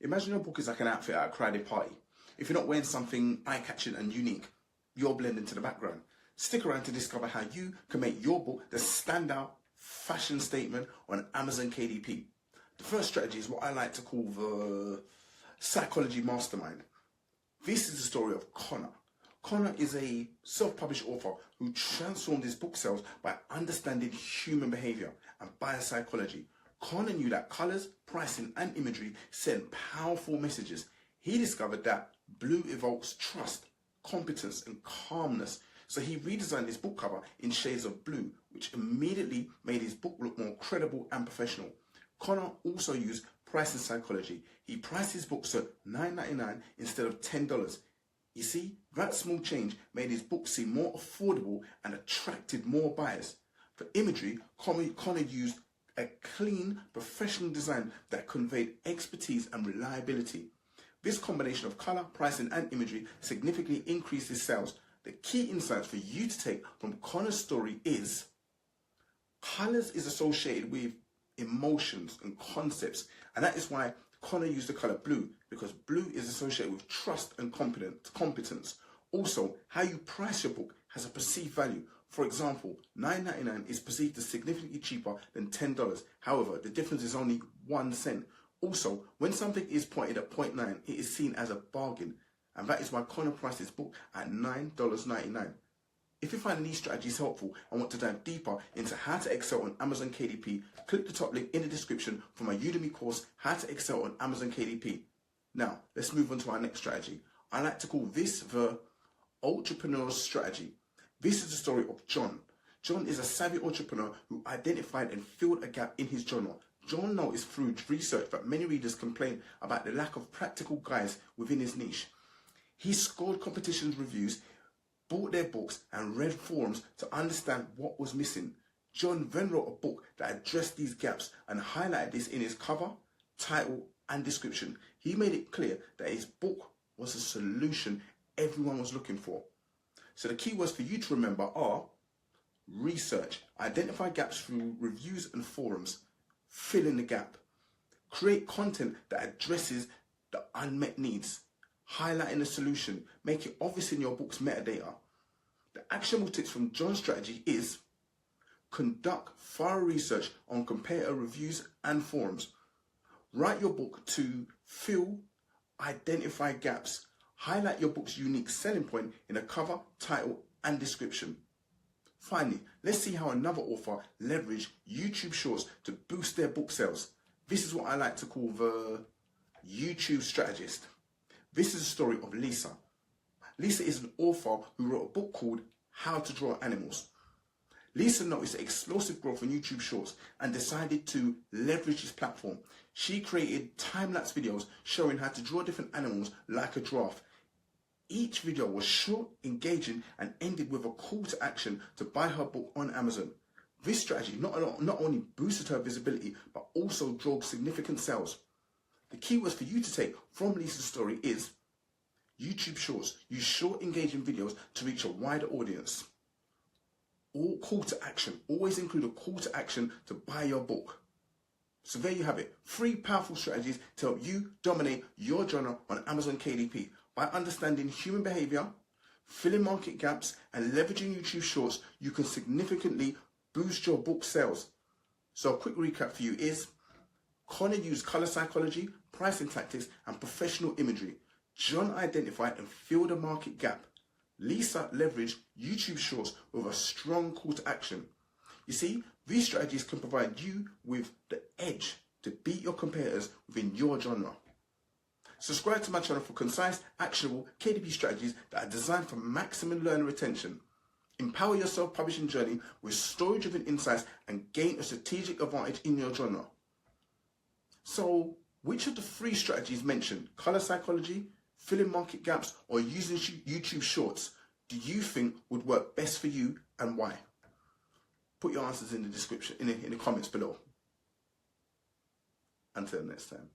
Imagine your book is like an outfit at a crowded party. If you're not wearing something eye-catching and unique, you'll blend into the background. Stick around to discover how you can make your book the standout fashion statement on Amazon KDP. The first strategy is what I like to call the Psychology Mastermind. This is the story of Connor. Connor is a self-published author who transformed his book sales by understanding human behavior and biopsychology. Connor knew that colors, pricing, and imagery sent powerful messages. He discovered that blue evokes trust, competence, and calmness. So he redesigned his book cover in shades of blue, which immediately made his book look more credible and professional. Connor also used pricing psychology. He priced his books at $9.99 instead of $10. You see, that small change made his book seem more affordable and attracted more buyers. For imagery, Connor used a clean, professional design that conveyed expertise and reliability. This combination of color, pricing, and imagery significantly increased his sales. The key insights for you to take from Connor's story is colors is associated with emotions and concepts, and that is why Connor used the color blue, because blue is associated with trust and competence. Also, how you price your book has a perceived value. For example, $9.99 is perceived as significantly cheaper than $10. However, the difference is only 1 cent. Also, when something is pointed at 0.9, it is seen as a bargain, and that is why Connor priced his book at $9.99. If you find these strategies helpful and want to dive deeper into how to excel on Amazon KDP, click the top link in the description for my Udemy course, How to Excel on Amazon KDP. Now, let's move on to our next strategy. I like to call this the entrepreneur's strategy. This is the story of John. John is a savvy entrepreneur who identified and filled a gap in his genre. John noticed through research that many readers complain about the lack of practical guides within his niche. He scored competitions reviews, bought their books, and read forums to understand what was missing. John then wrote a book that addressed these gaps and highlighted this in his cover, title, and description. He made it clear that his book was a solution everyone was looking for. So the key words for you to remember are research, identify gaps through reviews and forums, fill in the gap, create content that addresses the unmet needs, highlighting the solution, make it obvious in your book's metadata. The actionable tips from John's strategy is conduct thorough research on comparator reviews and forums. Write your book to fill, identify gaps. Highlight your book's unique selling point in a cover, title, and description. Finally, let's see how another author leveraged YouTube Shorts to boost their book sales. This is what I like to call the YouTube strategist. This is the story of Lisa. Lisa is an author who wrote a book called How to Draw Animals. Lisa noticed explosive growth on YouTube Shorts and decided to leverage this platform. She created time-lapse videos showing how to draw different animals like a giraffe. Each video was short, engaging, and ended with a call to action to buy her book on Amazon. This strategy not only boosted her visibility, but also drove significant sales. The keywords for you to take from Lisa's story is YouTube Shorts. Use short, engaging videos to reach a wider audience. All call to action. Always include a call to action to buy your book. So there you have it. 3 powerful strategies to help you dominate your genre on Amazon KDP. By understanding human behavior, filling market gaps, and leveraging YouTube Shorts, you can significantly boost your book sales. So a quick recap for you is Connor used color psychology, pricing tactics, and professional imagery. John identified and filled a market gap. Lisa leveraged YouTube Shorts with a strong call to action. You see, these strategies can provide you with the edge to beat your competitors within your genre. Subscribe to my channel for concise, actionable KDP strategies that are designed for maximum learner retention. Empower your self-publishing journey with story-driven insights and gain a strategic advantage in your genre. So, which of the 3 strategies mentioned, color psychology, filling market gaps, or using YouTube Shorts, do you think would work best for you and why? Put your answers in the description, in the comments below. Until next time.